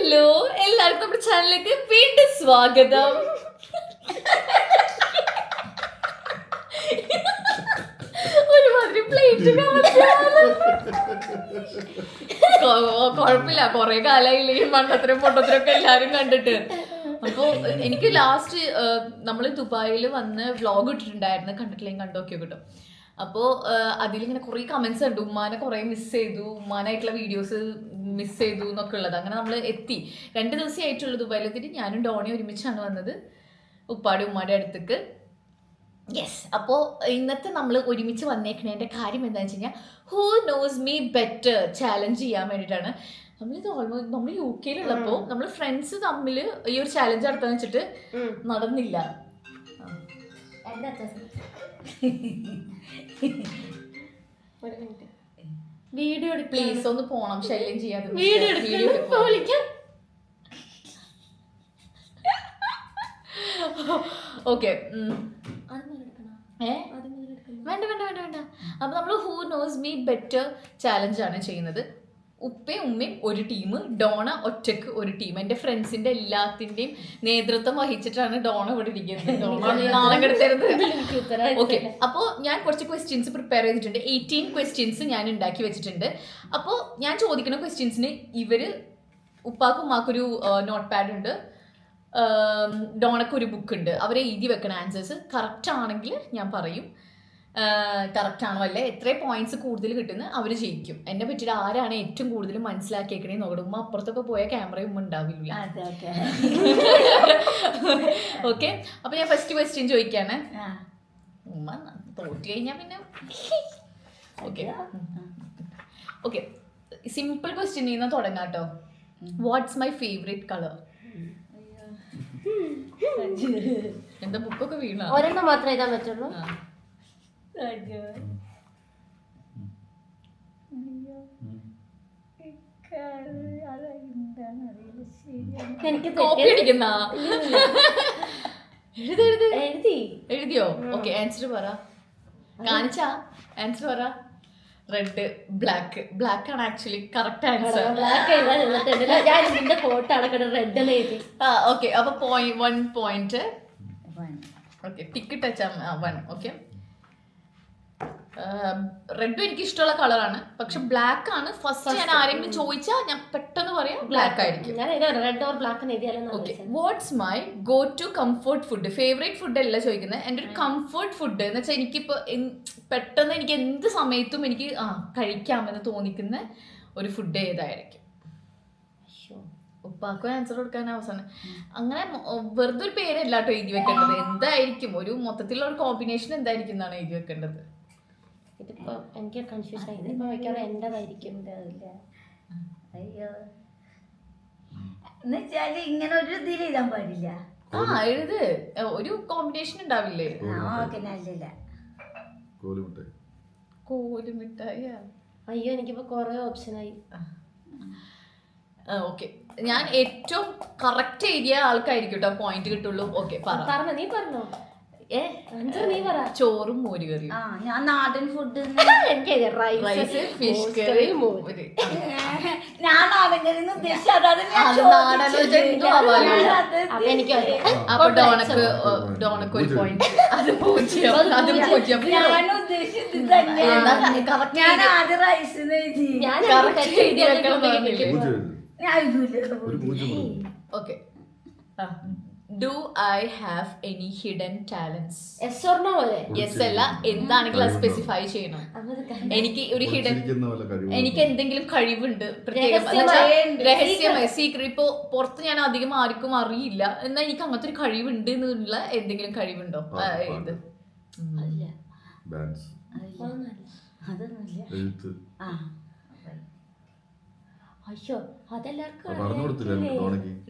Hello, എല്ലാവർക്കും നമ്മുടെ ചാനലിലേക്ക് വീണ്ടും സ്വാഗതം. ഒരുമാതിരി പ്ലേറ്റ് കുഴപ്പമില്ല, കൊറേ കാലായില്ലേ ഈ മണ്ടത്തിനും പൊട്ടത്തിനും ഒക്കെ എല്ലാരും കണ്ടിട്ട്. അപ്പോൾ എനിക്ക് ലാസ്റ്റ് നമ്മൾ ദുബായിൽ വന്ന് വ്ളോഗ് ഇട്ടിട്ടുണ്ടായിരുന്നു, കണ്ടിട്ടില്ലെങ്കിൽ കണ്ടോക്കിയോ കിട്ടും. അപ്പോൾ അതിലിങ്ങനെ കുറേ കമൻസ് ഉണ്ട്, ഉമ്മാനെ കുറേ മിസ് ചെയ്തു, ഉമ്മാനായിട്ടുള്ള വീഡിയോസ് മിസ് ചെയ്തു എന്നൊക്കെ ഉള്ളത്. അങ്ങനെ നമ്മൾ എത്തി, 2 ദിവസമേ ആയിട്ടുള്ളൂ ദുബായിലെത്തിയിട്ട്. ഞാനും ഡോണി ഒരുമിച്ചാണ് വന്നത് ഉപ്പാടെ ഉമ്മാടെ അടുത്തേക്ക്. യെസ്. അപ്പോൾ ഇന്നത്തെ നമ്മൾ ഒരുമിച്ച് വന്നേക്കണേൻ്റെ കാര്യം എന്താണെന്ന് വെച്ച് കഴിഞ്ഞാൽ who knows me better challenge ചെയ്യാൻ വേണ്ടിയിട്ടാണ്. നമ്മളിത് ഓൾമോസ്റ്റ് നമ്മൾ UK യിലുള്ളപ്പോൾ നമ്മൾ ഫ്രണ്ട്സ് തമ്മിൽ ഈ ഒരു ചാലഞ്ച് നടത്താന്ന് വെച്ചിട്ട് നടന്നില്ല. വീഡിയോ പ്ലീസ് ഒന്ന് പോണം, ശല്യം ചെയ്യാതെ. Video okay. വേണ്ട വേണ്ട വേണ്ട വേണ്ട. അപ്പൊ നമ്മൾ ഹൂ നോസ് മീ ബെറ്റർ ചാലഞ്ചാണ് ചെയ്യുന്നത്. ഉപ്പയും ഉമ്മയും ഒരു ടീം, ഡോണ ഒറ്റക്ക് ഒരു ടീം. എൻ്റെ ഫ്രണ്ട്സിന്റെ എല്ലാത്തിൻ്റെയും നേതൃത്വം വഹിച്ചിട്ടാണ് ഡോണ ഇവിടെ ഇരിക്കുന്നത്. ഓക്കെ. അപ്പോൾ ഞാൻ കുറച്ച് ക്വസ്റ്റ്യൻസ് പ്രിപ്പയർ ചെയ്തിട്ടുണ്ട്. 18 ക്വസ്റ്റ്യൻസ് ഞാൻ ഉണ്ടാക്കി വെച്ചിട്ടുണ്ട്. അപ്പോൾ ഞാൻ ചോദിക്കുന്ന ക്വസ്റ്റ്യൻസിന് ഇവര് ഉപ്പാക്കും ഉമ്മാക്കൊരു നോട്ട് പാഡ് ഉണ്ട്, ഡോണക്കൊരു ബുക്ക് ഉണ്ട്. അവരെ എഴുതി വെക്കണ ആൻസേഴ്സ്. കറക്റ്റ് ആണെങ്കിൽ ഞാൻ പറയും, കറക്റ്റ് ആണോ അല്ലേ, എത്ര പോയിന്റ്സ് കൂടുതൽ കിട്ടുന്ന അവർ ജയിക്കും. എന്നെ പറ്റിയിട്ട് ആരാണ് ഏറ്റവും കൂടുതൽ മനസ്സിലാക്കിയേക്കണേ നോക്കണം. ഉമ്മ അപ്പുറത്തൊക്കെ പോയാൽ ക്യാമറയും ഉമ്മ ഉണ്ടാവില്ല. ഓക്കെ. അപ്പൊ ഞാൻ ഫസ്റ്റ് ക്വസ്റ്റ്യൻ ചോദിക്കാണ്. ഉമ്മ തോറ്റു കഴിഞ്ഞാൽ പിന്നെ ഓക്കെ ഓക്കെ. സിമ്പിൾ ക്വസ്റ്റ്യൻ ചെയ്യുന്ന തുടങ്ങാട്ടോ. What's my favourite colour? എന്താ ബുക്കൊക്കെ വീണ? ഒരെണ്ണം മാത്രമേ എഴുതാൻ പറ്റുള്ളൂ. എഴുതിയോ? ഓക്കെ, ആൻസർ പറ. കാണിച്ചാ ആൻസർ പറ. Red, black. ബ്ലാക്ക് ആണ് ആക്ച്വലി കറക്റ്റ് ആൻസർ. ഓക്കെ. അപ്പൊ 1 point. Okay, tick touch 1. Okay. റെഡും എനിക്ക് ഇഷ്ടമുള്ള കളറാണ്, പക്ഷെ ബ്ലാക്ക് ആണ്. ഫസ്റ്റ് ഞാൻ ആരെങ്കിലും ചോദിച്ചാൽ ഞാൻ പെട്ടെന്ന് പറയാം ബ്ലാക്ക് ആയിരിക്കും. What's my go to comfort food? Favourite food അല്ല ചോദിക്കുന്നത്, എൻ്റെ ഒരു കംഫർട്ട് ഫുഡ് എന്ന് വെച്ചാൽ എനിക്കിപ്പോൾ പെട്ടെന്ന് എനിക്ക് എന്ത് സമയത്തും എനിക്ക് കഴിക്കാമെന്ന് തോന്നിക്കുന്ന ഒരു ഫുഡ് ഏതായിരിക്കും? ഉപ്പാക്കും ആൻസർ കൊടുക്കാൻ അവസാനം. അങ്ങനെ വെറുതെ ഒരു പേരല്ല കേട്ടോ എഴുതി വെക്കേണ്ടത്. എന്തായിരിക്കും ഒരു മൊത്തത്തിലുള്ള ഒരു കോമ്പിനേഷൻ എന്തായിരിക്കും എന്നാണ് എഴുതി വെക്കേണ്ടത്. ഇതിപ്പോ എനിക്ക് കൺഫ്യൂഷൻ ആയി. ഇതിപ്പോ വെക്കാതെ എന്റേതായിരിക്കും. അയ്യോ, എന്നുവെച്ചാല് ഇങ്ങനെ ഒരു ഇതിൽ എഴുതാൻ പാടില്ല. എഴുത്, ഒരു കോമ്പിനേഷൻ ഉണ്ടാവില്ലേ? കോലുമിഠായി. അയ്യോ, എനിക്കിപ്പോ കൊറേ ഓപ്ഷൻ ആയി. ഓക്കെ, ഞാൻ ഏറ്റവും കറക്റ്റ് എഴുതിയ ആൾക്കായിരിക്കും കേട്ടോ പോയിന്റ് കിട്ടുള്ളൂ. ഓക്കെ, പറഞ്ഞോ, നീ പറഞ്ഞോ. നീ പറ. ചോറും മോര് കറിയും. ഞാൻ നാടൻ ഫുഡ്. റൈസ്, ഫിഷ് കറി, മോര്. ഞാൻ നാടൻ കറി ഉദ്ദേശിച്ചത്. അപ്പൊ ഡോണക്ക് ഒരു പോയിന്റ്. അത് 0. അത് 0. ഞാൻ ഉദ്ദേശിച്ചത് ഞാൻ ആദ്യം റൈസ് എഴുതി. Okay. Do I have any hidden talents? Yes or no അല്ലേ? യെസ് അല്ല, എന്താണെങ്കിലും അത് സ്പെസിഫൈ ചെയ്യണം. എനിക്ക് ഒരു ഹിഡൻ, എനിക്ക് എന്തെങ്കിലും കഴിവുണ്ട് പ്രത്യേകം, രഹസ്യമായി, സീക്രട്ട്. ഇപ്പൊ പുറത്ത് ഞാൻ അധികം ആർക്കും അറിയില്ല, എന്നാൽ എനിക്ക് അങ്ങനത്തെ ഒരു കഴിവുണ്ട് എന്നുള്ള എന്തെങ്കിലും കഴിവുണ്ടോ? ഇത് അയ്യോ, അതെല്ലാവർക്കും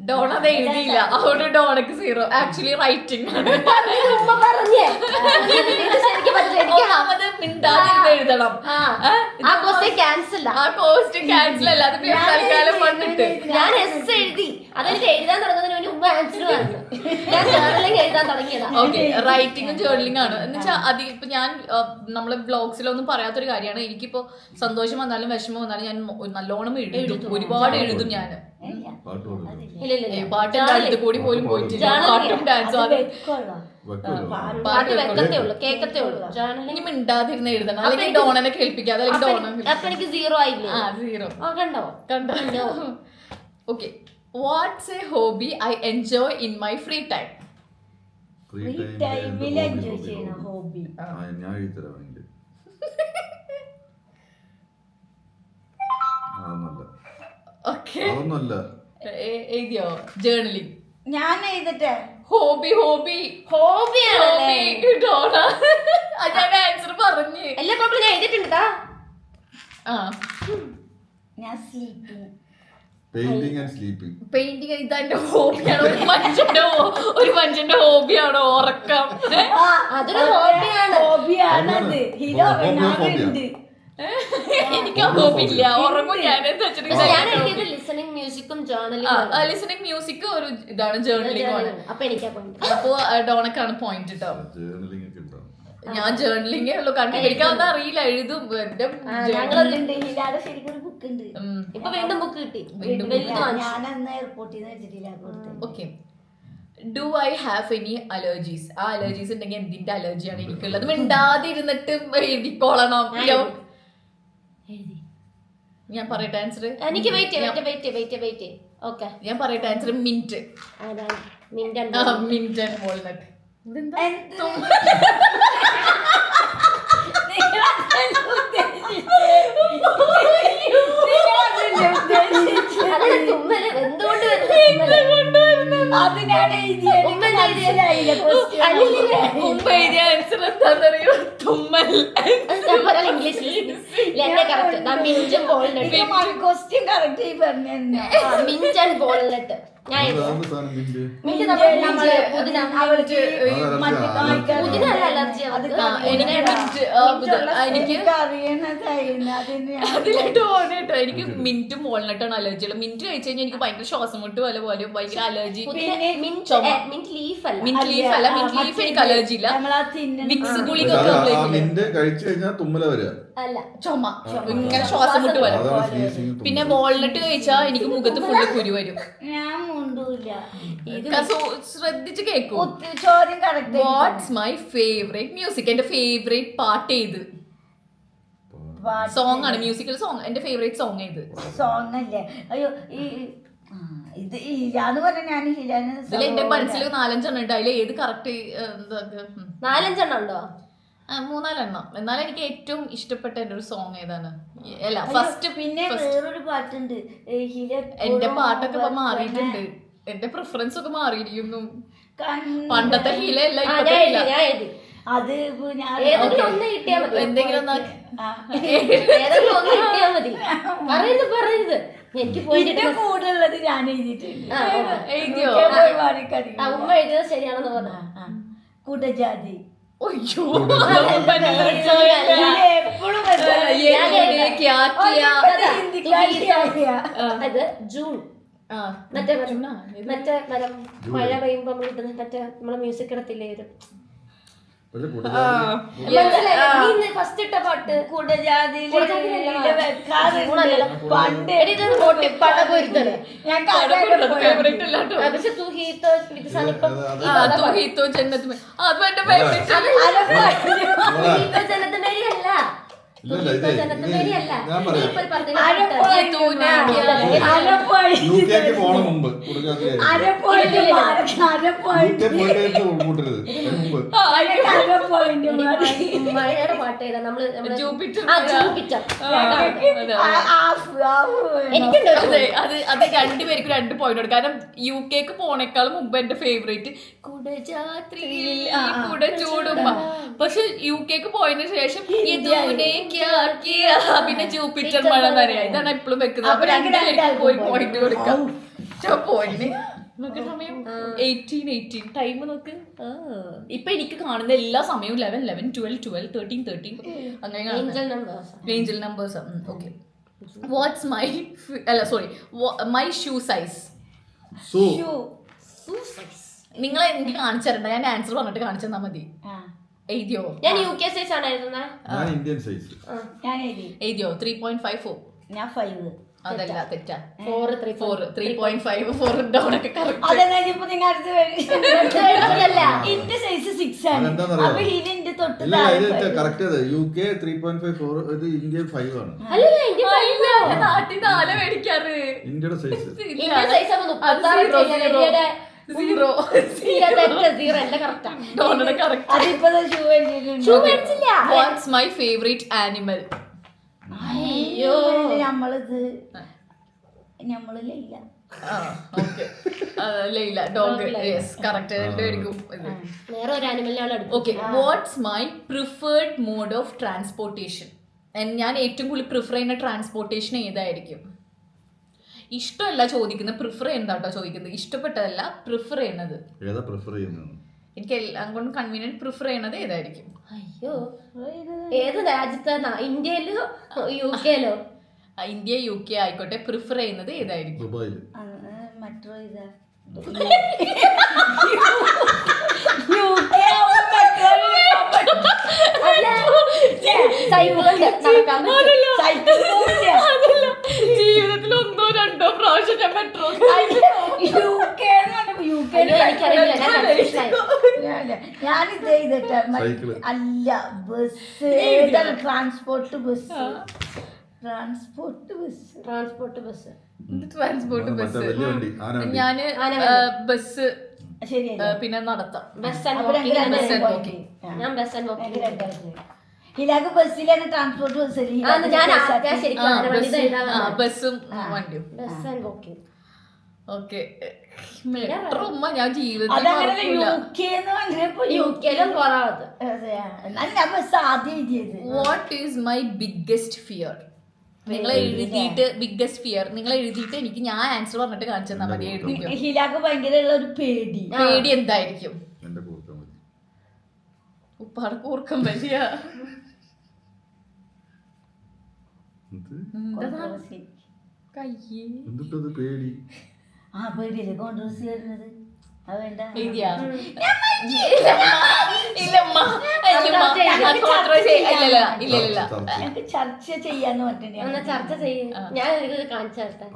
ഡോണ അത് എഴുതിയില്ല, അതുകൊണ്ട് ഡോണക്ക് 0. ആക്ച്വലി റൈറ്റിംഗ് ആണ്. മിണ്ടാതിരുന്ന് എഴുതണം. ക്യാൻസൽ ആ കോസ്റ്റ് ക്യാൻസൽ അല്ല, അത് തൽക്കാലം വന്നിട്ട് ഞാൻ എസ് എഴുതി. അതെനിക്ക് എഴുതാൻ തുടങ്ങുന്നതിന് മുമ്പ് ആൻസർ പറഞ്ഞു. ഞാൻ ജേർണലിംഗ് എഴുതാൻ തുടങ്ങിയതാ. ഓക്കെ, റൈറ്റിംഗും ജേർണലിംഗ് ആണ് എന്ന് വെച്ചാൽ അധികം ഇപ്പൊ ഞാൻ നമ്മളെ വ്ളോഗ്സിലൊന്നും പറയാത്തൊരു കാര്യമാണ്. എനിക്കിപ്പോ സന്തോഷം വന്നാലും വിഷമം വന്നാലും ഞാൻ നല്ലോണം എഴുതും, ഒരുപാട് എഴുതും ഞാൻ. പാട്ട് അടുത്ത് കൂടി പോലും പോയിട്ടില്ല. പാട്ടും ഡാൻസും അത് പാട്ട് വെക്കത്തേ ഉള്ളൂ, കേക്കത്തേ ഉള്ളൂ. ഇനി മിണ്ടാതിരുന്ന് എഴുതണം, അല്ലെങ്കിൽ ഡോണനെ കേൾപ്പിക്കാതെ, അല്ലെങ്കിൽ ഡോണ അപ്പൊ എനിക്ക് 0 ആയില്ലേ? 0 കണ്ടോ. Okay, what's a hobby I enjoy in my free time? ടൈമിൽ എൻജോയ് ചെയ്യണ ഹോബി ഞാൻ എഴുതരാണെങ്കിൽ അതൊന്നുമല്ല. എഴുതിയോ ജേർണലിംഗ്? ഞാൻ എഴുതട്ടെ. Hobby Donna. ഞാൻ ആൻസർ പറഞ്ഞു. എല്ലാ പ്രോബ്ലം ഞാൻ എഴുതിയിട്ടുണ്ട്. ഞാൻ sleeping. Painting and sleeping. Painting ഇതെന്റെ ഹോബിയാണ്. ഒരു മനുഷ്യന്റെ ഹോബിയാണോ ഉറക്കം? അതൊരു ഹോബിയാണത്. ഹീറോ ഉണ്ട്. എനിക്ക് ആ ഹോബി ഇല്ല, ഉറങ്ങും ഞാൻ. ലിസണിംഗ് മ്യൂസിക്കും ജേർണലിംഗ്. ലിസണിംഗ് മ്യൂസിക് ഒരു ഇതാണ്, ജേർണലിംഗ് ആണ്. അപ്പൊ എനിക്ക് അപ്പൊ ഡോണക്കാണ് പോയിന്റ് കേട്ടോ. ജേർണലിംഗ് ഒക്കെ ഉണ്ടാവും. ഞാൻ ജേർണലിംഗേ ഉള്ളൂ, കണ്ടുപിടിക്കാവുന്ന അറിയില്ല, എഴുതും. ശരിക്കും ബുക്ക് ഉണ്ട്. ഇപ്പൊ വീണ്ടും ബുക്ക് കിട്ടി. ഞാൻ അന്ന് എയർപോർട്ടിൽ നിന്ന് വെച്ചിട്ടില്ല. Okay, do I have any allergies? ആ അലർജീസ് ഉണ്ടെങ്കിൽ എന്തിന്റെ അലർജിയാണ് എനിക്കുള്ളത്? മിണ്ടാതിരുന്നിട്ട് എഴുതിക്കോളണം. ഞാൻ പറയട്ടെ ആൻസർ? എനിക്ക് വെയിറ്റ്. ഓക്കെ, ഞാൻ പറയട്ടെ answer. Mint. Mint and walnut. എനിക്ക് മിന്റും വാൾനട്ടാണ് അലർജി ഉള്ളത്. മിന്റ് കഴിച്ചു കഴിഞ്ഞാൽ എനിക്ക് ഭയങ്കര ശ്വാസം മുട്ട് പോലെ ഭയങ്കര അലർജി. മിന്റ് ലീഫ് അല്ല, മിന്റ് ലീഫ് എനിക്ക് അലർജി ഇല്ല. വിക്സ് ഗുളിക കഴിച്ചു കഴിഞ്ഞാൽ തുമ്മല വരിക, അല്ല ചുമ, ഇങ്ങനെ ശ്വാസം മുട്ട് പോലെ. പിന്നെ വാൾനട്ട് കഴിച്ചാൽ എനിക്ക് മുഖത്ത് ഫുള്ള് കുരു വരും. ഞാൻ മുണ്ടൂല. ശ്രദ്ധിച്ച് കേൾക്കൂ. ചോദ്യം correct. What's my favourite music? എന്റെ ഫേവറേറ്റ് പാട്ട് ഏത്? സോങ് ആണ്, മ്യൂസിക്കൽ സോങ്. എന്റെ ഫേവറേറ്റ് സോങ് ഏത്? സോങ് അല്ലേ? അയ്യോ, ഇത് ഇല്ലാന്ന് പറഞ്ഞ ഞാൻ ഇതിൽ എന്റെ മനസ്സിൽ 4-5 എണ്ണം ഉണ്ട്. അതിൽ ഏത് കറക്റ്റ്? 4-5 എണ്ണം ഉണ്ടോ? 3-4 എണ്ണം. എന്നാലും എനിക്ക് ഏറ്റവും ഇഷ്ടപ്പെട്ട എന്റെ ഒരു സോങ് ഏതാണ്? അല്ല, ഫസ്റ്റ്. പിന്നെ വേറൊരു പാട്ടുണ്ട്. എന്റെ പാട്ടൊക്കെ ഇപ്പൊ മാറിയിട്ടുണ്ട്. എന്റെ പ്രിഫറൻസ് ഒക്കെ മാറിയിരിക്കുന്നു. പണ്ടത്തെ ഹീല അല്ല, ഇപ്പത്തെ ഹീല. അത് എന്തെങ്കിലും ഒന്ന് കിട്ടിയാ മതി. പറയരുത്. എനിക്ക് കൂടുതലുള്ളത് ഞാൻ എഴുതിയിട്ടുണ്ട്. എഴുതിയോ? ഉമ്മ എഴുതിയത് ശരിയാണെന്ന് പറഞ്ഞു. കുടജാതി. അത് ജൂൺ. മറ്റേ മരം മഴ പെയ്യുമ്പോ മറ്റേ നമ്മളെ മ്യൂസിക് ഇടത്തില്ലേ ഒരു ഫസ്റ്റ് ഇട്ട പാട്ട് കുടജാതിയിൽ മഴയുടെ പാട്ട് ഏതാ? നമ്മള് അത് രണ്ടുപേർക്കും 2 പോയിന്റ് കൊടുക്കും. കാരണം UK പോണേക്കാളും മുമ്പ് എന്റെ ഫേവറേറ്റ് കുടജാത്രി കുട ചൂടുമ്പ. പക്ഷെ UK പോയതിനു ശേഷം പിന്നെ ജൂപ്പിറ്റർ മഴ നനയാ. ഇതാണ് എപ്പോഴും വെക്കുന്നത്. അപ്പൊ 2 പേർക്ക് പോയിന്റ് കൊടുക്കാം. പോയിന്റ് സമയം 18 ടൈം നോക്ക്. ഇപ്പൊ എനിക്ക് കാണുന്ന എല്ലാ സമയവും 11, 12, 13, 13 അങ്ങനെ angel numbers. Okay, what's my shoe size? നിങ്ങൾ എനിക്ക് കാണിച്ചു തരണ്ട, ഞാൻ ആൻസർ പറഞ്ഞിട്ട് കാണിച്ചു തന്നാ മതി. എഴുതിയോ? ഞാൻ UK സൈസ് ആണ് എഴുതുന്നത്. ഞാൻ ഇന്ത്യൻ സൈസ്. ഞാൻ എഴുതി. എഴുതിയോ? 3.54. ഞാൻ 5. അതല്ല, തെറ്റാ. 3.5 ഡൗണൊക്കെ കറക്റ്റ്. അതെന്നാ നിങ്ങൾ അടുത്ത് അല്ല എന്റെ സൈസ് 6 ആണ്. അതെന്താന്നറിയോ? അപ്പൊ ഇതിന്റെ തൊട്ട് ഇല്ല ഇത് കറക്റ്റ് അത്. UK 3.54, ഇത് ഇന്ത്യ 5 ആണ്. അല്ലല്ല ഇന്ത്യ 5 നാട്ടിൽ 4 മേടിക്കാറ്. ഇന്ത്യയുടെ സൈസ്. ഇന്ത്യ സൈസ് ആണ് 36. സീറോ. സീറോ എന്റെ കറക്റ്റാ. ഡോണയുടെ കറക്റ്റ്. അതിപ്പോ ഷൂ മേടിച്ചിട്ടുണ്ട്. ഷൂ മേടിച്ചില്ല. What's my favourite animal? അയ്യോ നമ്മളിത് നമ്മളില്ല. ലൈല, ഡോഗ്. Yes, correct. രണ്ടുപേർക്കും. വേറെ ഒരു ആനിമലിനാണ് അടുത്ത്. Okay, what's my preferred mode of transportation? ഞാൻ ഏറ്റവും കൂടുതൽ പ്രിഫർ ചെയ്യുന്ന ട്രാൻസ്പോർട്ടേഷൻ ഏതായിരിക്കും? ഇഷ്ടമല്ല ചോദിക്കുന്നത്, പ്രിഫർ ചെയ്യുന്നതാട്ടോ ചോദിക്കുന്നത്. ഇഷ്ടപ്പെട്ടതല്ല, പ്രിഫർ ചെയ്യുന്നത്. ഏതാ പ്രിഫർ ചെയ്യുന്നത്? എനിക്ക് എല്ലാം കൊണ്ട് കൺവീനിയന്റ് പ്രിഫർ ചെയ്യണത് ഏതായിരിക്കും? അയ്യോ ഏത് രാജ്യത്താ? ഇന്ത്യയിലോ UK-ലോ? ഇന്ത്യ UK ആയിക്കോട്ടെ, പ്രിഫർ ചെയ്യുന്നത് ഏതായിരിക്കും? ദുബായിൽ. മെട്രോ ഇതാ. ജീവിതത്തിൽ 1-2 പ്രാവശ്യം ഞാൻ മെട്രോ. ഞാനിത് ചെയ്തിട്ട് അല്ല, ബസ്. Transport bus. ഞാന് ബസ്, പിന്നെ നടത്താം. ഹിലാക്ക് ബസ്സിലാണ്, ട്രാൻസ്പോർട്ട് ബസ്സും വണ്ടിയും. ഓക്കെ, മെട്രോ ഞാൻ ജീവിതത്തിൽ what is my biggest fear? നിങ്ങൾ എഴുതിയിട്ട് ബിഗ്ഗസ്റ്റ് ഫിയർ നിങ്ങൾ എഴുതിയിട്ട് എനിക്ക് ഞാൻ ആൻസർ പറഞ്ഞിട്ട് കാണിച്ചു തന്നാ മതി. എഴുതിക്കോ. ഹിലാക്ക് ഭയങ്കര ഒരു പേടി. പേടി എന്തായിരിക്കും? എന്റെ കൂർക്കം മതി. ഉപ്പാടെ കൂർക്കം വലിയ എന്തിട്ടത് പേടി? പേടിയല്ലേ കോൺട്രവേഴ്സി വരുന്നത്? അത് വേണ്ട. ചർച്ച ചെയ്യാന്ന് പറഞ്ഞിട്ടുണ്ടെങ്കിൽ ചർച്ച ചെയ്യും. ഞാൻ കാണിച്ചു തരട്ടെ.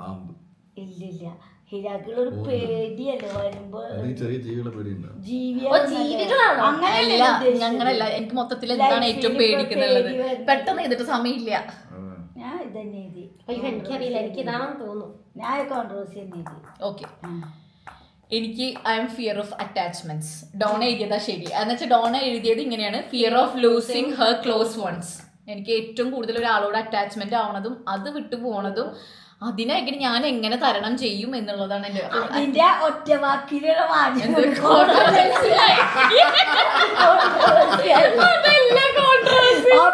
ഇല്ലില്ല, ഹിരാക്കുള്ളൊരു പേടിയല്ലേ വരുമ്പോ. ചെറിയ ജീവികളെ പേടിയുണ്ടോ? ജീവികളാണോ? ഞങ്ങളല്ല, എനിക്ക് മൊത്തത്തിൽ എന്താണ് ഏറ്റവും പേടിക്കുന്നുള്ളത് പെട്ടെന്ന് ചെയ്തിട്ട് സമയമില്ല. ഞാൻ ഇതന്നെ എഴുതി. എനിക്കറിയില്ല, എനിക്ക് ഇതാണെന്ന് തോന്നുന്നു. ഞാൻ കോൺട്രവേഴ്സി തന്നെ എഴുതി. ഓക്കെ, എനിക്ക് I am fear of attachments. Dona എഴുതിയതാ ശരി. എന്ന് വെച്ചാൽ ഡോണ എഴുതിയത് ഇങ്ങനെയാണ്: fear of losing her close ones. എനിക്ക് ഏറ്റവും കൂടുതൽ ഒരാളോട് അറ്റാച്ച്മെന്റ് ആവണതും അത് വിട്ടു പോണതും അതിനായിട്ട് ഞാൻ എങ്ങനെ തരണം ചെയ്യും എന്നുള്ളതാണ് എന്റെ. അതിന്റെ ഒറ്റ വാക്കിലുള്ള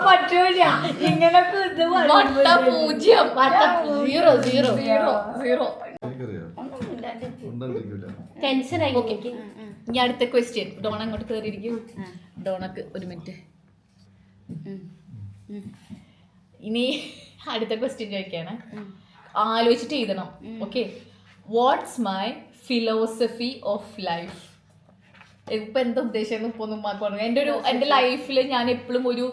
പറ്റൂല ഇങ്ങനൊക്കെ. ഇനി അടുത്ത ക്വസ്റ്റ്യൻ. ഡോണ അങ്ങോട്ട് കയറിയിരിക്കും. ഡോണക്ക് ഒരു മിനിറ്റ്. ഇനി അടുത്ത ക്വസ്റ്റ്യൻ ചോദിക്കാണ്, ആലോചിച്ചിട്ട് എഴുതണം. Okay, what's my philosophy of life? ഇപ്പൊ എന്താ ഉദ്ദേശം? ഇപ്പൊ ഒന്നും എന്റെ ലൈഫിൽ ഞാൻ എപ്പോഴും ഒരു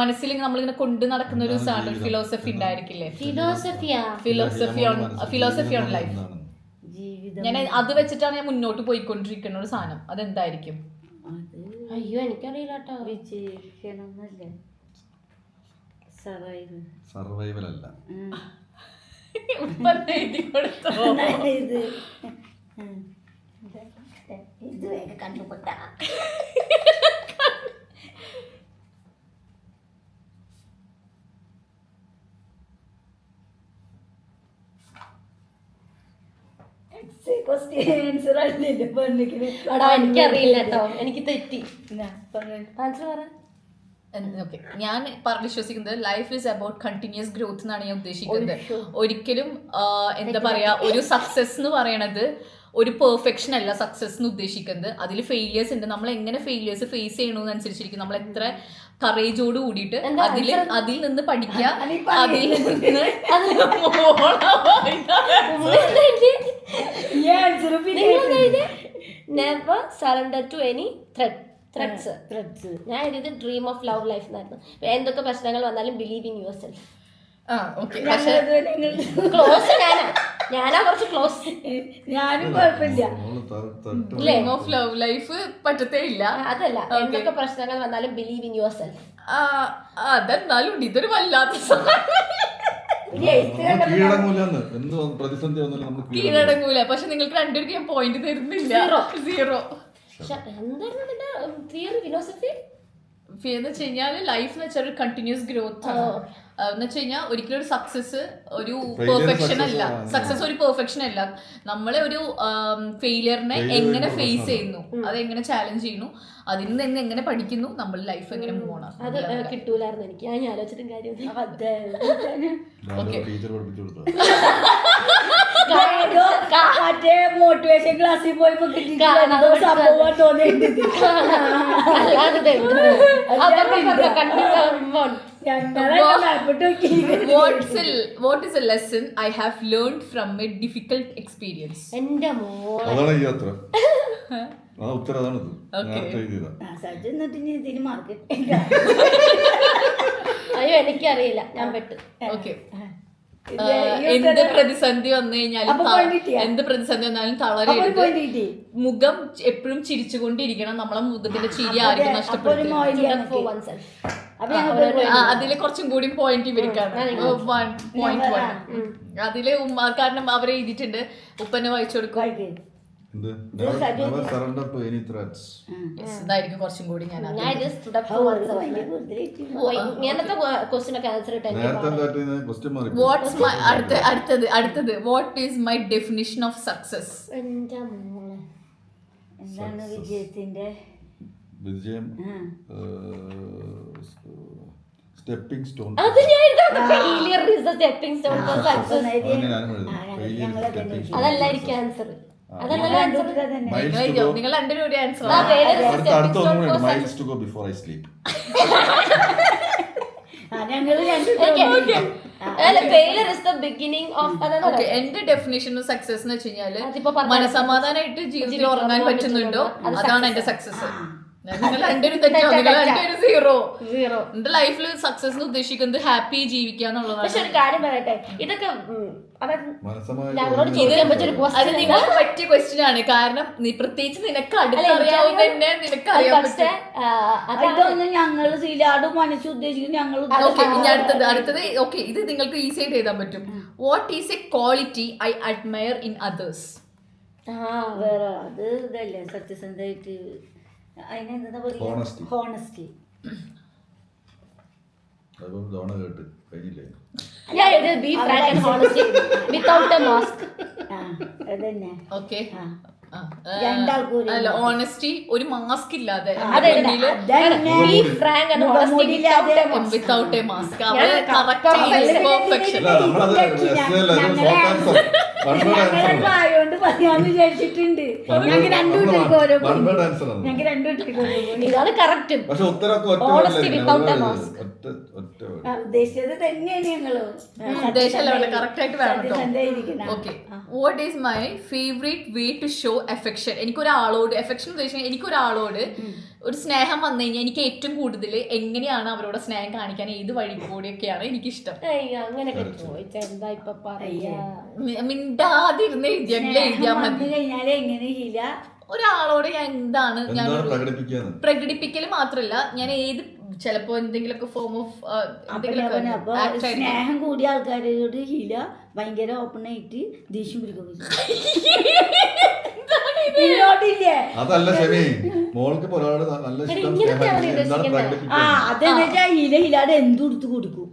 മനസ്സിൽ നമ്മളിങ്ങനെ കൊണ്ട് നടക്കുന്ന ഒരു സാധനം ഫിലോസഫി ഉണ്ടായിരിക്കില്ലേ? Philosophy on life. ഞാൻ അത് വെച്ചിട്ടാണ് ഞാൻ മുന്നോട്ട് പോയിക്കൊണ്ടിരിക്കുന്ന ഒരു സാധനം. അതെന്തായിരിക്കും? അയ്യോ എനിക്കറിയില്ല കേട്ടോ. സർവൈവൽ അല്ല. ഇത് വേഗം കണ്ടുപെട്ട എനിക്കറിയില്ല കേട്ടോ, എനിക്ക് തെറ്റി. ആൻസർ പറ. ഓക്കെ, ഞാൻ വിശ്വസിക്കുന്നത് life is about continuous growth എന്നാണ് ഞാൻ ഉദ്ദേശിക്കുന്നത്. ഒരിക്കലും എന്താ പറയാ, ഒരു സക്സസ് എന്ന് പറയണത് ഒരു പെർഫെക്ഷൻ അല്ല സക്സസ് എന്ന് ഉദ്ദേശിക്കുന്നത്. അതിൽ ഫെയിലിയേഴ്സ് ഉണ്ട്. നമ്മൾ എങ്ങനെ ഫെയിലിയേഴ്സ് ഫേസ് ചെയ്യണമെന്നനുസരിച്ചിരിക്കും നമ്മൾ എത്ര കറേജോട് കൂടിയിട്ട് അതിൽ നിന്ന് പഠിക്കുക, അതിൽ നിന്ന് never surrender to any threats. ഞാൻ എഴുതിയത് ഡ്രീം ഓഫ് ലവ് ലൈഫ് എന്നായിരുന്നു. എന്തൊക്കെ പ്രശ്നങ്ങൾ വന്നാലും believe in your self. Close ഞാനാ കുറച്ച് ക്ലോസ്. ഞാനും കുഴപ്പമില്ല. ഡ്രീം ഓഫ് ലവ് ലൈഫ് പറ്റത്തേ ഇല്ല. അതല്ല, എന്തൊക്കെ പ്രശ്നങ്ങൾ വന്നാലും ബിലീവ് ഇൻ യുവർ സെൽഫ്. അതെന്നാലും ഇതൊരു വല്ലാത്ത കീഴടങ്ങൂല. പക്ഷെ നിങ്ങൾക്ക് രണ്ടുപേർക്ക് ഞാൻ പോയിന്റ് തരുന്നില്ല. 0. എന്തായിരുന്നു തിയറി ഫിലോസഫി എന്ന് വെച്ച് കഴിഞ്ഞാല് ലൈഫ് എന്ന് വെച്ചാൽ ഒരു കണ്ടിന്യൂസ് ഗ്രോത്ത് ആണ്. എന്ന് വെച്ച് കഴിഞ്ഞാൽ ഒരിക്കലും ഒരു സക്സസ് ഒരു പെർഫെക്ഷൻ അല്ല. സക്സസ് ഒരു പെർഫെക്ഷൻ അല്ല. നമ്മളെ ഒരു ഫെയിലിയറിനെ എങ്ങനെ ഫേസ് ചെയ്യുന്നു, അതെങ്ങനെ ചാലഞ്ച് ചെയ്യുന്നു, അതിൽ നിന്ന് എങ്ങനെ പഠിക്കുന്നു, നമ്മൾ ലൈഫ് എങ്ങനെ മൂവ് ആണ്. അത് കിട്ടൂലായിരുന്നു എനിക്ക്. ഞാൻ ആലോചിച്ചിട്ടും കാര്യം. മറ്റേ മോട്ടിവേഷൻ ക്ലാസ്സിൽ പോയപ്പോ സംഭവം തോന്നിയിട്ടുണ്ട്. What is a lesson I have learned from a difficult experience? എന്റെ മോളെ അയ്യോ എനിക്കറിയില്ല, ഞാൻ പെട്ടു. ഓക്കെ, എന്ത് പ്രതിസന്ധി വന്നു കഴിഞ്ഞാലും എന്ത് പ്രതിസന്ധി വന്നാലും തളരരുത്. മുഖം എപ്പോഴും ചിരിച്ചുകൊണ്ടിരിക്കണം. നമ്മളെ മുഖത്തിന്റെ ചിരി ആർക്കും നഷ്ടപ്പെടും. അതില് കുറച്ചും കൂടി പോയിന്റ് ഇവർക്കാണ്. 1.1 അതില് കാരണം അവരെ എഴുതിയിട്ടുണ്ട്. ഉപ്പന്നെ വായിച്ചു കൊടുക്കും. ഇതായിരിക്കും കുറച്ചും കൂടി. ഞാൻ അടുത്തത് what is my definition of success? എന്താണ് വിജയത്തിന്റെ വിജയം? Stepping stone. അതല്ലായിരിക്കും ആൻസർ. നിങ്ങൾ രണ്ടുപേരും ഒരു ആൻസർ. എന്റെ ഡെഫിനിഷൻ ഓഫ് സക്സസ് എന്ന് വെച്ച് കഴിഞ്ഞാല് മനസമാധാനമായിട്ട് ജീവിതത്തിൽ ഉറങ്ങാൻ പറ്റുന്നുണ്ടോ, അതാണ് എന്റെ സക്സസ്. നിങ്ങൾ രണ്ടുപേരും തെറ്റോ, നിങ്ങൾ രണ്ടുപേരും 0. എന്റെ ലൈഫിൽ സക്സസ് എന്ന് ഉദ്ദേശിക്കുന്നത് ഹാപ്പി ജീവിക്കാന്നുള്ളതാണ്. പക്ഷെ ഒരു കാര്യം പറയട്ടെ, ഇതൊക്കെ അത് നിങ്ങൾക്ക് പറ്റിയ ക്വസ്റ്റ്യൻ ആണ്. കാരണം നീ പ്രത്യേകിച്ച് നിനക്ക് അടുത്തറിയാവുന്ന തന്നെ നിനക്ക് അറിയാൻ പറ്റും. ഇതൊന്നും ഞങ്ങള് സീലാടും മനസ്സ് ഉദ്ദേശിക്കുന്നത് ഞങ്ങൾ. അടുത്തത് ഓക്കെ, ഇത് നിങ്ങൾക്ക് ഈസി ആയിട്ട് എഴുതാൻ പറ്റും. What is A quality I admire in others? വേറെ അത് ഇതല്ലേ സത്യസന്ധമായിട്ട്. അതിനെന്താ പറയുക? ഹോണസ്റ്റി. ഓണസ്റ്റി ഒരു മാസ്ക് ഇല്ലാതെ, വിത്തൗട്ട് എ മാസ്ക്. ആയോണ്ട് പറയാന്ന് വിചാരിച്ചിട്ടുണ്ട്. ഞങ്ങൾക്ക് രണ്ടുകൂട്ടർക്ക് ഓരോ. ഞങ്ങൾക്ക് രണ്ടുകൂട്ടർക്ക് ഇതാണ് കറക്റ്റ്. ഉദ്ദേശിച്ചത് തന്നെയാണ് ഞങ്ങള്. കറക്റ്റ് ആയിട്ട് വേണം. Okay, what is my favourite way to show affection? എനിക്കൊരാളോട് അഫെക്ഷൻ ഉദ്ദേശിക്കുന്നത് എനിക്കൊരാളോട് ഒരു സ്നേഹം വന്നു കഴിഞ്ഞാൽ എനിക്ക് ഏറ്റവും കൂടുതൽ എങ്ങനെയാണ് അവരോട് സ്നേഹം കാണിക്കാൻ, ഏത് വഴി കൂടിയൊക്കെയാണ് എനിക്കിഷ്ടം. മിണ്ടാതിരുന്ന് എഴുതിയാൽ മതി. ഒരാളോട് ഞാൻ എന്താണ് ഞാൻ പ്രകടിപ്പിക്കൽ മാത്രല്ല, ഞാൻ ഏത് ചിലപ്പോ എന്തെങ്കിലുമൊക്കെ ഫോം ഓഫ് സ്നേഹം കൂടിയ ആൾക്കാരോട് ഹീല ഭയങ്കര ഓപ്പൺ ആയിട്ട് ദേഷ്യം പിടിക്കും. അതല്ല ശരി, മോൾക്ക് നല്ല അതെന്നുവെച്ചാ ഹീല ഹിലാട് എന്തുടുത്ത് കൊടുക്കും.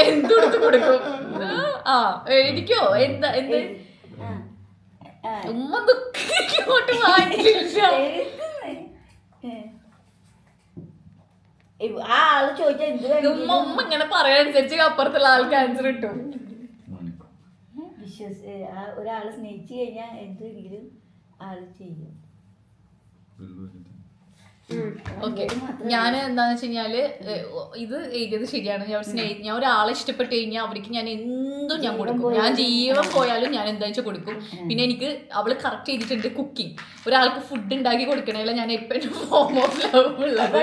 എന്തുടുത്ത് കൊടുക്കും? എനിക്കോ എന്താ എന്ത് ഉമ്മ ദുഃഖിക്കോട്ട് വാങ്ങില്ല. ആ ആള് ചോദിച്ചാൽ ഉമ്മ ഇങ്ങനെ പറയാനനുസരിച്ച് അപ്പുറത്തുള്ള ആൾക്ക് ആൻസർ കിട്ടും. ഒരാളെ സ്നേഹിച്ചു കഴിഞ്ഞാൽ എന്തെങ്കിലും ആള് ചെയ്യും. ഓക്കെ, ഞാൻ എന്താന്ന് വെച്ച് കഴിഞ്ഞാല് ഇത് എഴുതിയത് ശരിയാണ്. ഞാൻ ഒരാളെ ഇഷ്ടപ്പെട്ട് കഴിഞ്ഞാൽ അവർക്ക് ഞാൻ എന്തും ഞാൻ കൊടുക്കും. ഞാൻ ജീവൻ പോയാലും ഞാൻ എന്താ വെച്ചാൽ കൊടുക്കും. പിന്നെ എനിക്ക് അവള് കറക്റ്റ് ചെയ്തിട്ടുണ്ട് കുക്കിംഗ്. ഒരാൾക്ക് ഫുഡ് ഉണ്ടാക്കി കൊടുക്കണേല ഞാൻ എപ്പോഴും ഫോം ഓഫ് ലവ് ഉള്ളത്.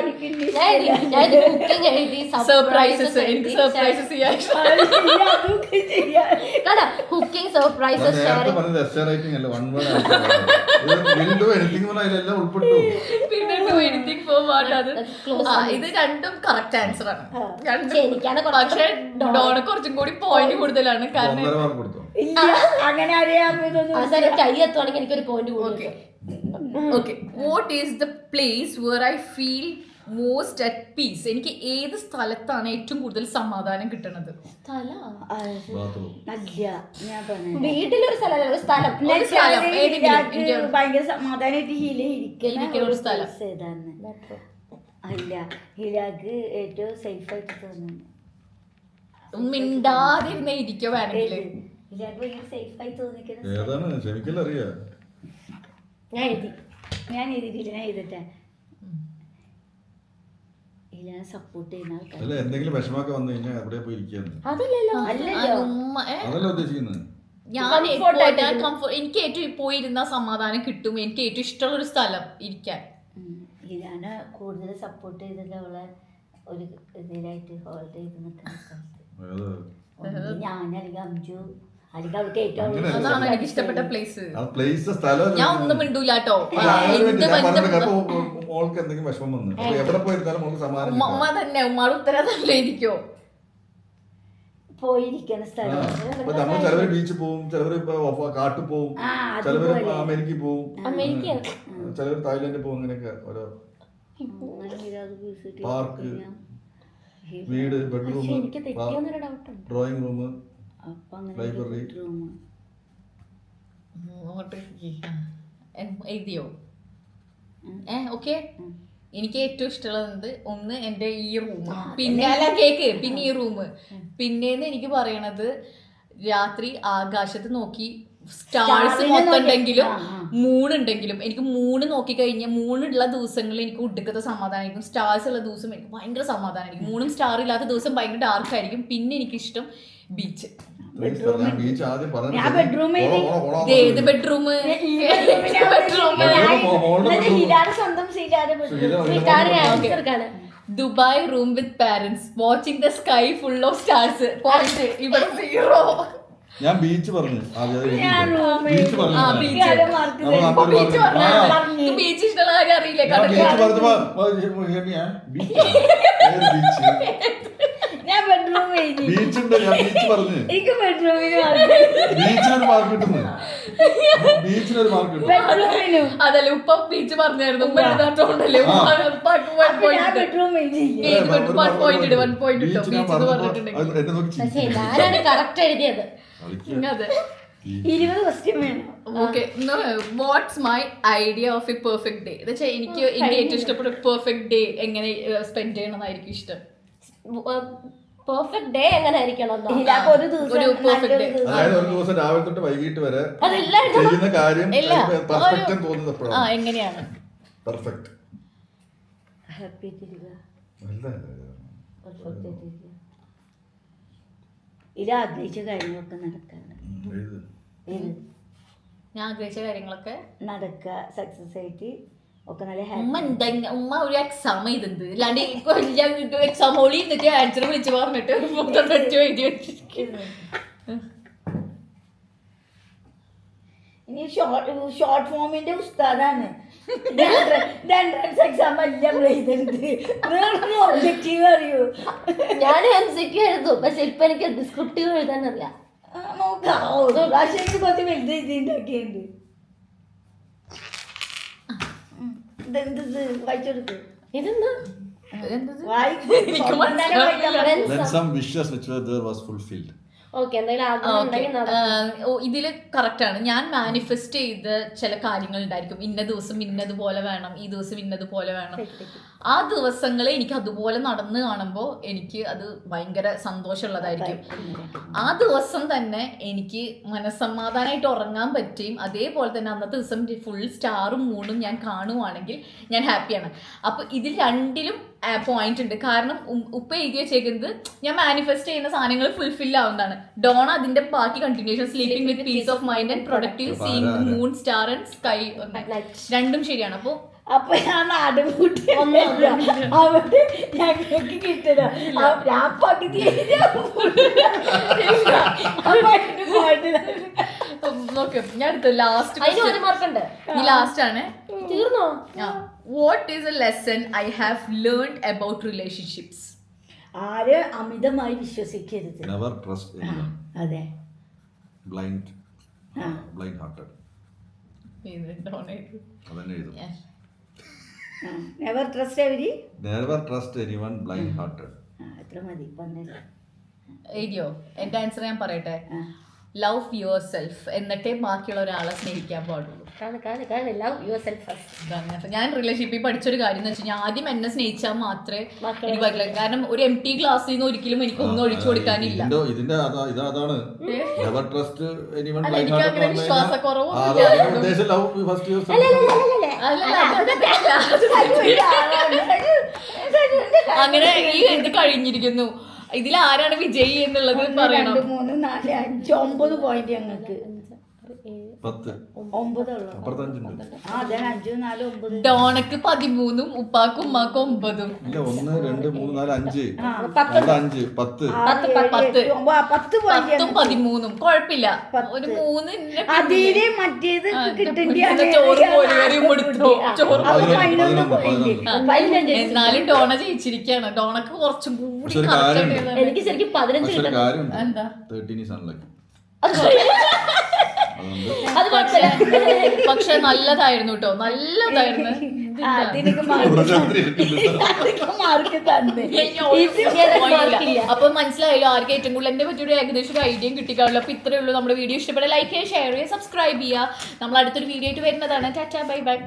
സർപ്രൈസസ്, എനിക്ക് സർപ്രൈസസ് ചെയ്യാൻ കുക്കിംഗ് സർപ്രൈസസ് പിന്നെ ഡു എനിത്തിങ് ഫോർ വാട്ട്, അത് ഇത് രണ്ടും കറക്റ്റ് ആൻസർ ആണ്. പക്ഷെ ഡോണ കുറച്ചും കൂടി പോയിന്റ് കൂടുതലാണ്. കാരണം അങ്ങനെ അറിയാൻ കൈ എത്തുവാണെങ്കിൽ എനിക്കൊരു പോയിന്റ് കൂടുതൽ. Okay, what is the place where I feel most at peace? എനിക്ക് ഏത് സ്ഥലത്താണ് ഏറ്റവും കൂടുതൽ സമാധാനം കിട്ടുന്നത്? വീട്ടിലൊരു സ്ഥലമല്ല, ഒരു സ്ഥലം. ഭയങ്കര സമാധാനമായിട്ട് ഇരിക്കുന്ന ഒരു സ്ഥലം ഏതാന്ന് അല്ല, ഹിലാക്ക് ഏറ്റവും സേഫ് ആയിട്ട് തോന്നുന്നു. മിണ്ടാതിരുന്ന ഇരിക്കോ വേണമെങ്കിൽ ഹിലാക്ക് ഭയങ്കര സേഫ് ആയി തോന്നിക്കുന്ന ഏതാണ് ക്ഷമിക്കലറിയാ. ഞാൻ എഴുതിട്ടെ ഹിലാനെ സപ്പോർട്ട് ചെയ്യുന്ന ആൾക്കാർ. അല്ല, എന്തെങ്കിലും വിഷമൊക്കെ വന്നു കഴിഞ്ഞാൽ എവിടെ പോയി ഇരിക്കാന്ന് അതല്ലല്ലോ, അതല്ല ഉദ്ദേശിക്കുന്നത്. എനിക്ക് ഏറ്റവും പോയിരുന്ന സമാധാനം കിട്ടും. എനിക്ക് ഏറ്റവും ഇഷ്ടമുള്ള ഒരു സ്ഥലം ഇരിക്കാൻ. ഹിലാനെ കൂടുതൽ സപ്പോർട്ട് ചെയ്തത് അവളെ ഒരു ഇതിലായിട്ട് ഹോൾഡ് ചെയ്ത് നിൽക്കുന്ന സ്ഥലത്ത് ഞാൻ അല്ലെങ്കിൽ അഞ്ചു അല്ലെങ്കിൽ അവൾക്ക് ഏറ്റവും അതാണ് എനിക്ക് ഇഷ്ടപ്പെട്ട പ്ലേസ്. ഞാൻ ഒന്നും മിണ്ടൂലാട്ടോ. മോൾക്ക് എന്തെങ്കിലും വിഷമം വന്നു എവിടെ പോയിരുന്നാലും മോൾക്ക് സമാധാനം. ഉമ്മ തന്നെ ഉമ്മാട് ഉത്തരം തന്നെ ഇരിക്കോ പോയിരിക്കുന്ന സ്ഥലം. നമ്മൾ ചിലവര് ബീച്ചിൽ പോവും, ചിലവര് കാട്ടിൽ പോവും, ചിലവര് അമേരിക്കയിൽ പോവും, ചിലവര് തായ്ലൻഡിൽ പോവും. അങ്ങനെയൊക്കെ ഓരോ പാർക്ക്, വീട്, ബെഡ്റൂം, ഡ്രോയിങ് റൂം, ലൈബ്രറി. എഴുതിയോ? ഓക്കെ. എനിക്ക് ഏറ്റവും ഇഷ്ടമുള്ളത് ഒന്ന് എന്റെ ഈ റൂം, പിന്നെ പിന്നെ ഈ റൂം, പിന്നേന്ന് എനിക്ക് പറയണത് രാത്രി ആകാശത്ത് നോക്കി സ്റ്റാർസ് മൊത്തമുണ്ടെങ്കിലും മൂണുണ്ടെങ്കിലും എനിക്ക് മൂണ് നോക്കി കഴിഞ്ഞാൽ മൂണുള്ള ദിവസങ്ങളിൽ എനിക്ക് ഒടുക്കത്തെ സമാധാനമായിരിക്കും. സ്റ്റാർസ് ഉള്ള ദിവസം എനിക്ക് ഭയങ്കര സമാധാനമായിരിക്കും. മൂണും സ്റ്റാർ ഇല്ലാത്ത ദിവസം ഭയങ്കര ഡാർക്കായിരിക്കും. പിന്നെ എനിക്കിഷ്ടം ബീച്ച്. ബീച്ച് ഏത് bedroom? Dubai room with parents watching the sky full of stars. ഇവിടെ 0. ഞാൻ ബീച്ച് പറഞ്ഞു. ബീച്ച് ഇഷ്ടമുള്ള കാര്യം അറിയില്ലേ? ഞാൻ ബെഡ്റൂം ബീച്ചുണ്ട്, ഞാൻ ബീച്ച് പറഞ്ഞു. എനിക്ക് ബെഡ്റൂമിന് ബീച്ചിനൊരു മാർക്ക് കിട്ടുന്നു. ബീച്ചിനൊരു മാർക്ക് കിട്ടും. അതല്ലേ ഉപ്പ ബീച്ച് പറഞ്ഞായിരുന്നു. എഴുതാത്തോണ്ടല്ലേ ബെഡ്റൂം ഞാനാണ് കറക്റ്റ് എഴുതിയത്. 20 ക്വസ്റ്റ്യൻ വേണം. Okay, what's my idea of a perfect day? എന്ന് വെച്ചാൽ എനിക്ക് ഏറ്റവും ഇഷ്ടപ്പെട്ട പെർഫെക്റ്റ് ഡേ എങ്ങനെ സ്പെൻഡ് ചെയ്യണമെന്നായിരിക്കും ഇഷ്ടം. പെർഫെക്റ്റ് ഡേ എങ്ങനെ ആയിരിക്കണം? ഒരു ദിവസം രാവിലെ തൊട്ട് വൈകിട്ട് വരെ ചെയ്യുന്ന കാര്യം പെർഫെക്റ്റ് തോന്നുന്നത് എങ്ങനെയാണ്? പെർഫെക്റ്റ് ഹാപ്പി ഇത് ആഗ്രഹിച്ച കാര്യങ്ങളൊക്കെ നടക്കാണ്. ഞാൻ ആഗ്രഹിച്ച കാര്യങ്ങളൊക്കെ നടക്കുക, സക്സസ് ആയിട്ട് ഒക്കെ നല്ല ഉമ്മ ഒരു എക്സാം ചെയ്തത് അല്ലാണ്ട് എക്സാം ഹോളി എന്നിട്ട് ആൻസർ വിളിച്ച് പറഞ്ഞിട്ട് എഴുതി വെച്ചിരിക്കുന്നു. ഇനി ഷോർട്ട് ഫോമിന്റെ ഉസ്താദാണ്. എക്സാം എല്ലാം എഴുതുന്നത് ഒബ്ജക്റ്റീവ് അറിയൂ. ഞാൻ MCQ എഴുതും, പക്ഷെ ഇപ്പൊ എനിക്ക് ഡിസ്ക്രിപ്റ്റീവ് എഴുതാൻ അറിയാം. നോക്കാം, കുറച്ച് വലുത് എഴുതിണ്ടാക്കിയുണ്ട്. ഇതെന്തത് വായിച്ചെടുത്തു? ഇതെന്താ? ഇതില് കറക്റ്റ് ആണ്. ഞാൻ മാനിഫെസ്റ്റ് ചെയ്ത ചില കാര്യങ്ങൾ ഉണ്ടായിരിക്കും. ഇന്ന ദിവസം ഇന്നതുപോലെ വേണം, ഈ ദിവസം ഇന്നതുപോലെ വേണം. ആ ദിവസങ്ങളെ എനിക്ക് അതുപോലെ നടന്ന് കാണുമ്പോൾ എനിക്ക് അത് ഭയങ്കര സന്തോഷമുള്ളതായിരിക്കും. ആ ദിവസം തന്നെ എനിക്ക് മനസ്സമാധാനമായിട്ട് ഉറങ്ങാൻ പറ്റുകയും അതേപോലെ തന്നെ അന്നത്തെ ദിവസം ഫുൾ സ്റ്റാറും മൂണും ഞാൻ കാണുവാണെങ്കിൽ ഞാൻ ഹാപ്പിയാണ്. അപ്പോൾ ഇതിൽ രണ്ടിലും പോയിന്റ് ഉണ്ട്. കാരണം ഉപ്പ എഴുതി വെച്ചേക്കുന്നത് ഞാൻ മാനിഫെസ്റ്റ് ചെയ്യുന്ന സാധനങ്ങൾ ഫുൾഫിൽ ആവുന്നതാണ്. ഡോണ അതിന്റെ ബാക്കി continuation sleeping with piece of mind and productive seeing moon star and sky രണ്ടും ശരിയാണ്. അപ്പൊ ഞാൻ നാടുകൂട്ടി അവിടെ ഞങ്ങൾക്ക് കിട്ടുക ഞാൻ പകുതി ഓക്കെ, ഞാൻ എടുത്തു ലാസ്റ്റ് ആണ്. തീർന്നോ? What is A lesson I have learned about relationships? ആര് അമിതമായി വിശ്വസിക്കരുത്. Never trust anyone. അതെ, ബ്ലൈൻഡ് ഹാർട്ടഡ്. അതന്നെ എഴുതും. Never trust every. Never trust anyone blind hearted. എത്ര മതി? എഴുതിയോ? എന്റെ ആൻസർ ഞാൻ പറയട്ടെ. ലവ് യുവർ സെൽഫ്, എന്നിട്ടേ ബാക്കിയുള്ള ഒരാളെ സ്നേഹിക്കാൻ പാടുള്ളൂ. ഞാൻ റിലേഷൻഷിപ്പിൽ പഠിച്ചൊരു കാര്യം എന്ന് വെച്ചാൽ ആദ്യം എന്നെ സ്നേഹിച്ചാൽ മാത്രമേ എനിക്ക് പറ്റില്ല. കാരണം ഒരു empty ഗ്ലാസ്സിൽ നിന്ന് ഒരിക്കലും എനിക്ക് ഒന്നും ഒഴിച്ചു കൊടുക്കാനില്ല. ഇതിന്റെ അതാണ് നെവർ ട്രസ്റ്റ് എനിവൺ അല്ല, ബ്ലൈൻഡ് എനിക്ക് അങ്ങനെ ഹാർട്ടഡ്. വിശ്വാസക്കുറവും ഉദ്ദേശം ലവ് ഫസ്റ്റ് യുവർ സെൽഫ്. അങ്ങനെ ഈ ഇത് കഴിഞ്ഞിരിക്കുന്നു. ഇതിൽ ആരാണ് വിജയി എന്നുള്ളത് പറയണം. 2, 3, 4, 5, 9 പോയിന്റ് ഞങ്ങൾക്ക്. 10 9 അതെ, 5, 4, 9. ഡോണക്ക് 13 ഉപ്പാക്കും ഉമ്മാക്കും 9. ഇല്ല, 1, 2, 3, 4, 5 10 10 13 കുഴപ്പമില്ല. ഒരു 3 അതില് മറ്റേത് കിട്ടേണ്ടി എന്നാലും ഡോണ ജയിച്ചിരിക്കുകയാണ്. ഡോണക്ക് കുറച്ചും കൂടി എനിക്ക് ശരിക്കും 15 കിട്ടും. എന്താ? 13 is unlucky. അത് കുഴപ്പമില്ല. പക്ഷെ നല്ലതായിരുന്നു കേട്ടോ, നല്ലതായിരുന്നു. മാർക്ക് തന്നെ. അപ്പൊ മനസ്സിലായല്ലോ ആർക്ക് ഏറ്റവും കൂടുതൽ എന്നെ പറ്റിയൊരു ഏകദേശം ഒരു ഐഡിയയും കിട്ടിക്കാണല്ലോ. അപ്പൊ ഇത്രയേ ഉള്ളൂ. നമ്മുടെ വീഡിയോ ഇഷ്ടപ്പെട്ട ലൈക്ക് ചെയ്യുക, ഷെയർ ചെയ്യുക, സബ്സ്ക്രൈബ് ചെയ്യുക. നമ്മൾ അടുത്തൊരു വീഡിയോ ആയിട്ട് വരുന്നതാണ്. Tata, bye bye.